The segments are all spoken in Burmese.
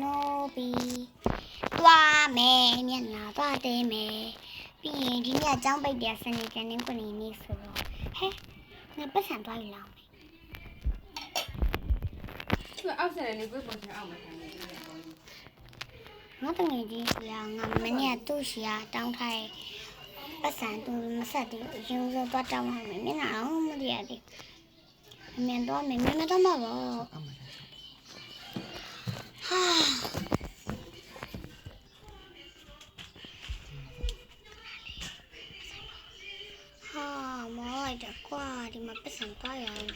နိုးပြီးသွားမယ်မျက်နှာသွားတင်မယ်ပြီးရင်ဒီနေ့အကြောင်းပိတ်တယ်စနေကနေခုနေနေဆိုတော့ဟဲ့ငါပတ်စံသွားပြီလားသူအောက်ဆက်တယ်လေကိုပုံချင်အောက်မှာထိုင်နေတယ်ငါတငယ်ချင်းကငါမနေ့ကသူ့ရှီကတောင်းထားတဲ့ပတ်စံသူမဆက်သေးဘူးအရင်ဆုံးသွားတောင်းရမယ်မျက်နှာအောင်မတည်ရသေးအမြန်တော့မယ်မြန်တော့မှာပေါ့ဟာမောလိုက်တော့ကွာဒီမှာပတ်စံသွားရအောင်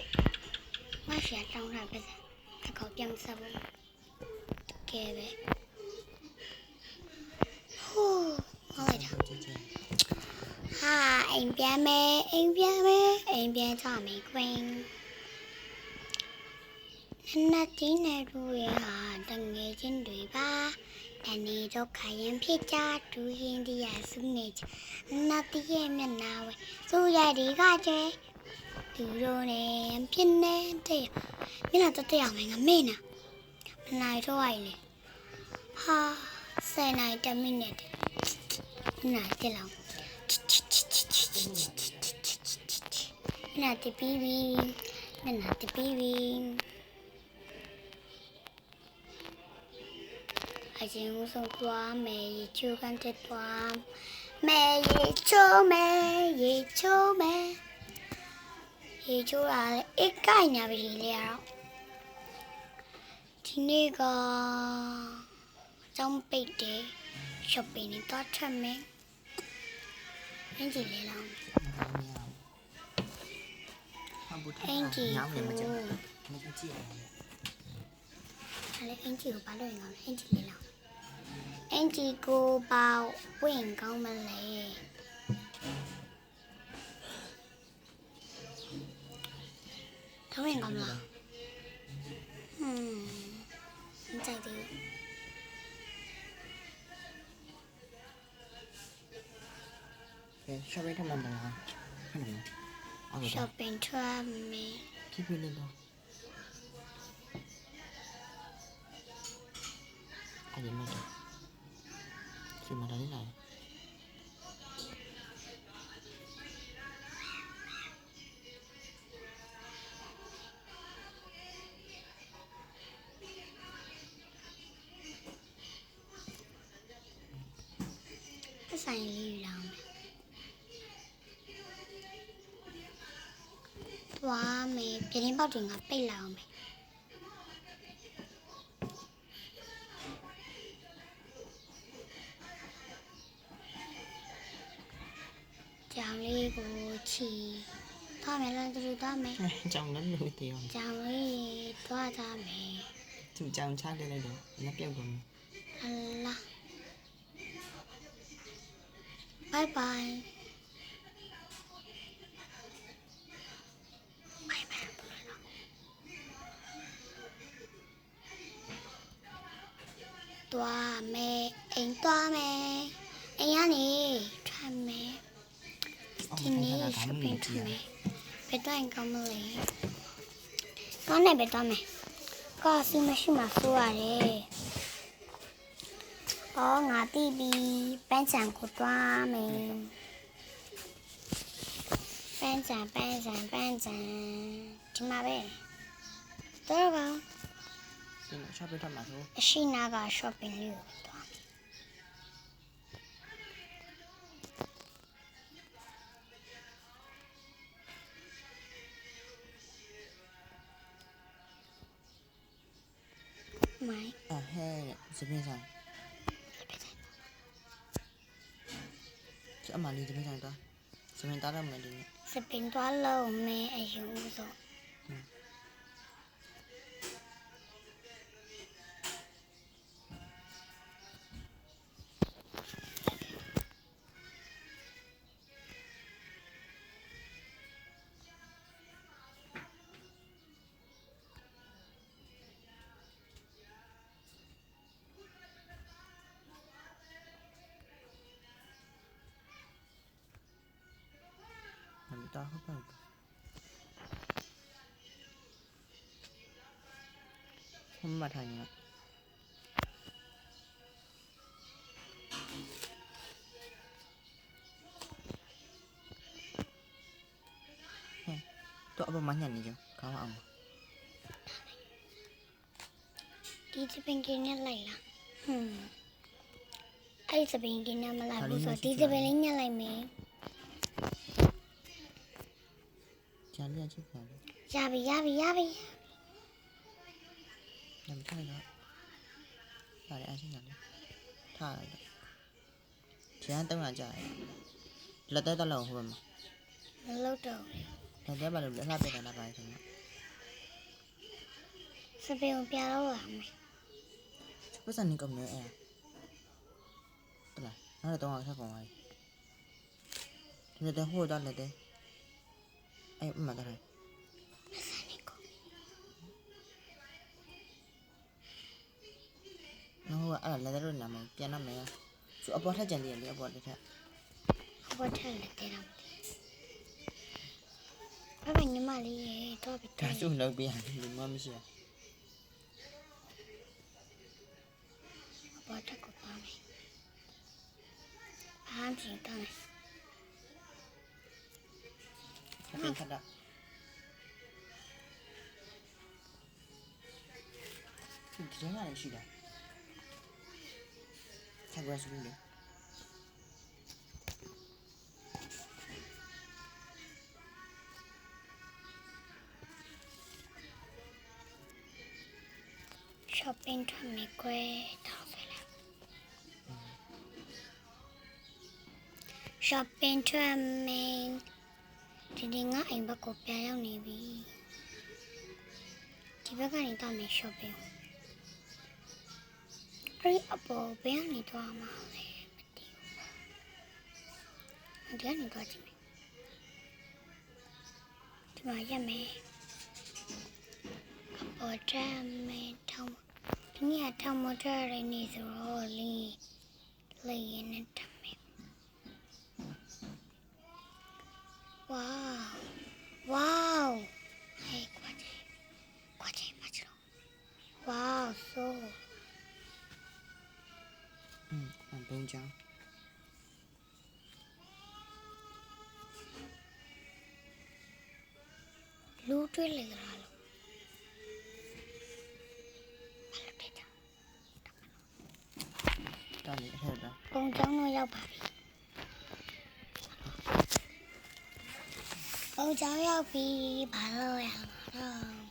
ငါရှီကတောင်းထားပတ်စံအကောက်ပြန်ဆက်ဖို့ကဲပဲဟိုးမောလိုက်တော့ဟာအိမ်ပြန်မယ်အိမ်ပြန်ကြမယ်ခွင်နှစ်တီးနဲ့တူရဲ့ဟာတငယ်ချင်းတွေပါတနေ့တော့ခရင်ဖြစ်ကြတူရင်ဒီရစုနေချနှစ်တီးရဲ့မျက်နှာဝဲစူရတွေကကျဲသူတို့နဲ့ဖြစ်နေတဲ့မျက်နှာတက်ရမယ်ငါမေ့နာမနိုင်တော့ရလေဟာ10နိုင်10မိနစ်နိုင်တက်လောက်နာတပီးနာတပီးအရင်ဦးဆုံးသွားမယ်ရေချိုးကန်တက်သွားမယ်ရေချိုးတာလေအိတ်ကိုင်ညာပြီလေရတော့ဒီနေ့ကကျောင်းပိတ်တယ် shopping နဲ့တော့ထွက်မယ်အင်ဂျီလေးလောင်းအင်ဂျီကိုအဲ့အင်ဂျီကိုဘာလို့ရင်ကောင်းလဲအင်ဂျီလေးလောင်းအင်ဂျီကိုပါဝင်ကောင်းမလဲထောင်းရင်ကောင်းလားမကြိုက်သေးဘူး shopping ทำมันบ้างขนมเอา shopping ထွက်မယ် พี่พี่เล่นတော့အဲ့ဒီမှာဒီမှာလည်းလာဆိုင်လေးလောင်းမယ်သွားမယ်ပြတင်းပေါက်တွေကပိတ်လာအောင်မယ်ကြောင်လေးကိုချီသွားမယ်လားသူတို့သွားမယ် ကြောင်လည်းလို့တေးအောင် ကြောင်လေးသွားကြမယ် သူကြောင်ချလေးလိုက်တော့ငါပြုတ်ကုန် ဟလာဘိုင်ဘိုင်သွားမယ်အိမ်သွားမယ်အိမ်ကနေထွက်မယ်ဒီနေ့ shopping ထွက်မယ်ဘယ်တော့ကောင်းမလဲကောင်းနေဘယ်တော့မယ်ကားစီမရှိမှဆိုရတယ်အော်ငါတီးပြီးပန်းချံကိုသွားမယ်ပန်းချံဒီမှာပဲတော့ကော ဒီမှာ shopping ทำมาဆို အရှိနာက shopping လေးကိုသွားမိုင်း ဟဲ့စပင်းဆိုင်ကျအမလေးစပင်းဆိုင်တော့စပင်းတားတော့မယ်ဒီနေ့ စပင်သွားလုံးမယ်အယူဆုံးมันตาเข้าไปผมมาทางนี้ တော့အပေါ်မှာညံ့နေကြခေါင်းအောင် ဒီစပင်ကင်းနဲ့လိုက်လားအဲ့စပင်ကင်းနဲ့မလိုက်ဘူးဆိုဒီစပင်လေးညှက်လိုက်မယ် ဂျာလီချစ်ပါလေ ရပြီ ညံ့ထားတော့ဒါလည်းအချင်းတယ်ထားလိုက်တော့ကျန်300ကြာတယ်လက်သက်တော့ဟိုမှာ မလုပ်တော့ လက်သက်ပါလို့လက်လှပြတာပါဆိုတော့ စပင်ကိုပြတော့လာမယ် ပတ်စံနေကုန်နေအဲ့ဟုတ်လားနောက်တော့ဆက်ကုန်ပါလက်သက်ဟိုတော့လက်သက်အဲ့မှတ်တယ် နော်အဲ့လက်သက်တော့နာမပြန်နာမယ်ဆိုအပေါ်ထက်ကြံတည်ရလေအပေါ်တစ်ထက် ဘောထက်လက်တဲ့တော့ဘာမှညီမလေးရေတော့ပြီ ဒါဆိုလောက်ပြရတယ်မမရှိရ ဘောထက်ကိုပါမယ်အားဖြင့်တော့ ပြန်ခတ်တာဒီကျန်းလာရှိတာဆက်ရစလို့လေ shopping ထွက်မယ်ကွယ်တော့ပဲလား shopping ထွက်မယ်ဒီငါအိမ်ဘက်ကိုပြန်ရောက်နေပြီဒီဘက်ကနေတော့မယ် shopping အဲ့အပေါ်ဘယ်ကနေတော့မှာလဲမသိဘူးဒီကနေတော့ကြည့်မယ်ဒီမှာရမယ်အပေါ်တက်မယ်ထောင်းဒီနေ့ကထောင်းမထွက်ရနေဆိုတော့လေးရင်းနဲ့တမယ် wow hey ကွာတယ်မချလို့ wow so ဘုံချောင်း လူတွေ့လေကြလားလို့ဘာလို့ဖြစ်တာ တာလေအဲ့ဒါ ပုံကြောင်းတော့ရောက်ပါပြီပုံကြောင်းရောက်ပြီဘာလို့ရမှာတော့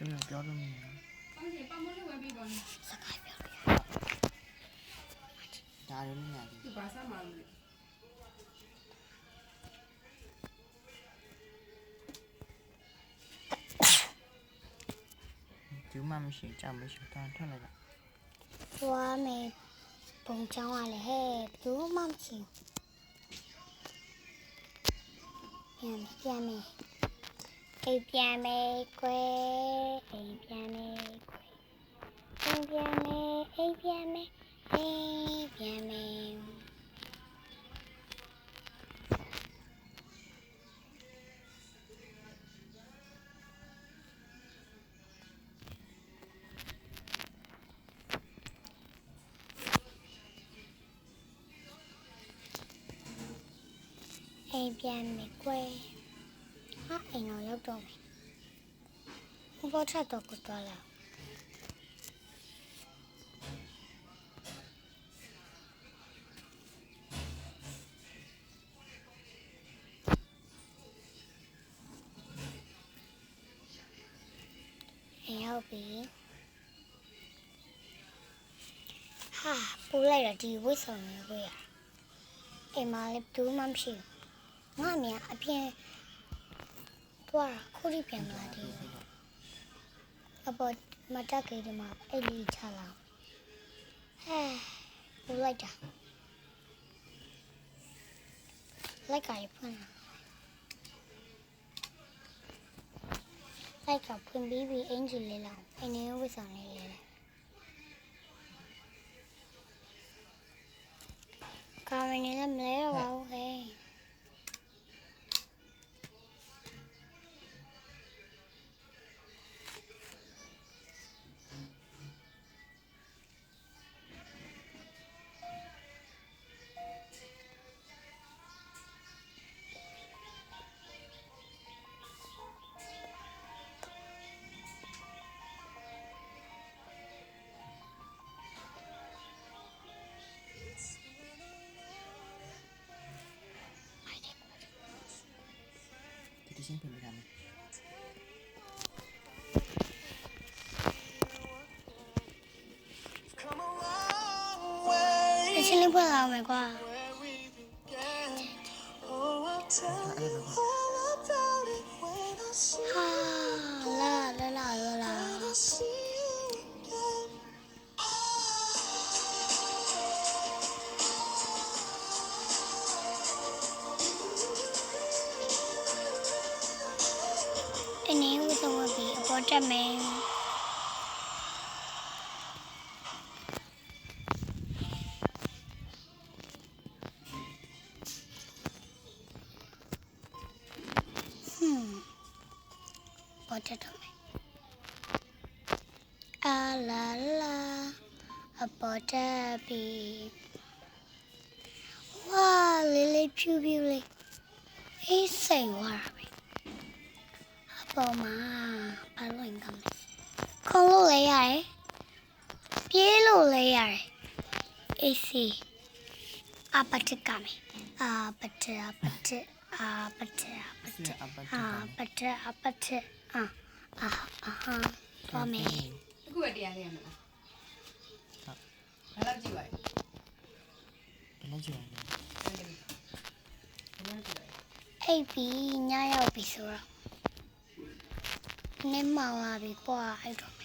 တမန်ပြောလို့မရ ကောင်းချင်ပတ်မလို့ဝင်ပြီးပါနဲ့ စကားပြောလို့ရ ဒါလည်းမရဘူး သူဘာစားမှာလဲ ဒီမှမရှိကြောက်မရှိတာထွက်လိုက်တာ သွားမယ်ပုံကြောင်းကလည်းဟဲ့ဘူးမှမရှိဘူးပြန်မယ်အိမ်ပြန်မယ်ကွယ်အိမ်ပြန်မယ်ကွယ်အိမ်ပြန်မယ်အိမ်ပြန်မယ်အိမ်ပြန်မယ် အိမ်ပြန်မယ်ကွယ်ဟာအိမ်တော့ရောက်တော့မယ်ဘောထက်တော့ကိုသွားလာအိမ်ရောက်ပြီဟာပူလိုက်တာဒီဝိဆောင်နေကိုရအိမ်မှာလည်းဘူးမှမရှိဘူးငါမြအပြင်သွားခုထိပြန်လာတယ်အပေါ်မတက်ကြီးဒီမှာအဲ့လေးချလာဟဲပူလိုက်တာလိုက်ကြရဖွင့်လိုက်ကဖွင့်ပြီးအင်ဂျင်လေးလောက်အိမ်နေဝိဆောင်လေးလေးကာမနေလည်းမလဲတော့ပါဘူးဟဲ့ ဒီချင်းပြင်ပြထားမယ် အချင်းလေးဖွင့်လာမယ်ကွာ အဲ့လို ဟာလာအနေဝတ်ဆောင်ပြီးအပေါ်တက်မယ်ပေါ်တက်တော့မယ်အာလာအပေါ်တက်ပြီးဝါလေးဖြူလေးအေးစိန်သွားတာပဲအပေါ်မှာဘာလို့င်ကမ်းခုံလို့လည်းရတယ်ပြေးလို့လည်းရတယ်အေးစီအပတကမယ်အပတသွားမယ် အခုကတရားလေးရမလားဘာလို့ကြည့်ပါလဲ ဘယ်လိုကြည့်ရလဲ အိပ်ပြီးညရောက်ပြီဆိုတော့နင်းမောင်လာပြီကွာအဲ့တော့